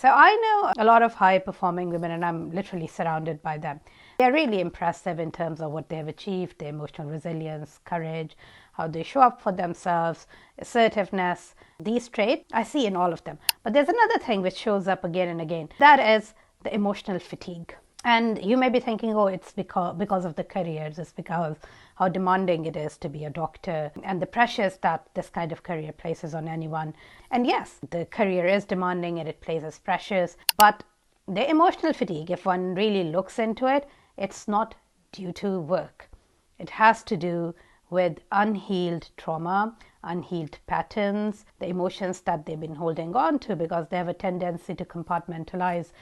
So I know a lot of high-performing women, and I'm literally surrounded by them. They're really impressive in terms of what they've achieved, their emotional resilience, courage, how they show up for themselves, assertiveness. These traits I see in all of them. But there's another thing which shows up again and again. That is the emotional fatigue. And you may be thinking, oh, it's because of the careers, it's because how demanding it is to be a doctor and the pressures that this kind of career places on anyone. And yes, the career is demanding and it places pressures, but the emotional fatigue, if one really looks into it, it's not due to work. It has to do with unhealed trauma, unhealed patterns, the emotions that they've been holding on to because they have a tendency to compartmentalize.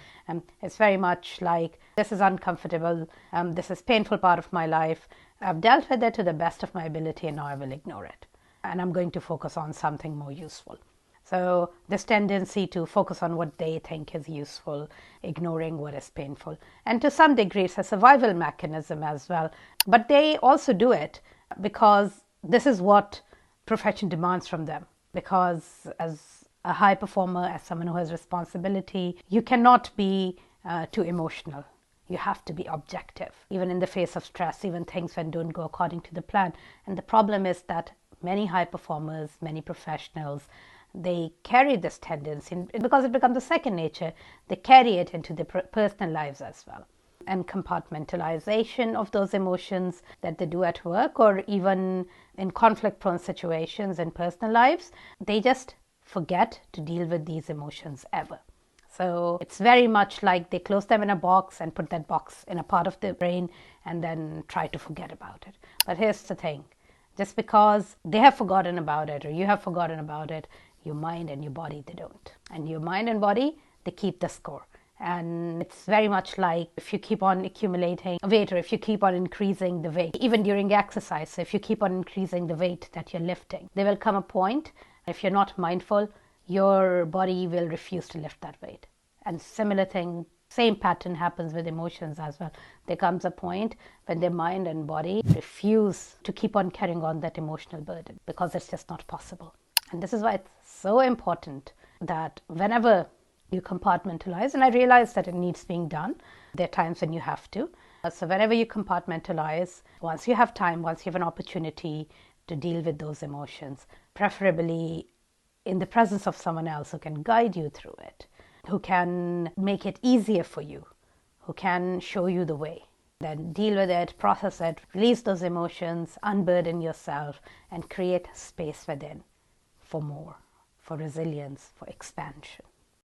It's very much like, this is uncomfortable, this is painful part of my life, I've dealt with it to the best of my ability and now I will ignore it. And I'm going to focus on something more useful. So this tendency to focus on what they think is useful, ignoring what is painful. And to some degree, it's a survival mechanism as well. But they also do it because this is what profession demands from them. Because as a high performer, as someone who has responsibility, you cannot be too emotional. You have to be objective, even in the face of stress, even things when don't go according to the plan. And the problem is that many high performers, many professionals, they carry this tendency, and because it becomes a second nature, they carry it into their personal lives as well. And compartmentalization of those emotions that they do at work or even in conflict-prone situations in personal lives, they just forget to deal with these emotions ever. So it's very much like they close them in a box and put that box in a part of their brain and then try to forget about it. But here's the thing. Just because they have forgotten about it or you have forgotten about it, your mind and your body, they don't. And your mind and body, they keep the score. And it's very much like if you keep on accumulating weight or if you keep on increasing the weight, even during exercise, so if you keep on increasing the weight that you're lifting, there will come a point, if you're not mindful, your body will refuse to lift that weight. And similar thing, same pattern happens with emotions as well. There comes a point when their mind and body refuse to keep on carrying on that emotional burden because it's just not possible. And this is why it's so important that whenever you compartmentalize, and I realize that it needs being done, there are times when you have to. So whenever you compartmentalize, once you have time, once you have an opportunity to deal with those emotions, preferably in the presence of someone else who can guide you through it, who can make it easier for you, who can show you the way. Then deal with it, process it, release those emotions, unburden yourself, and create space within for more, for resilience, for expansion.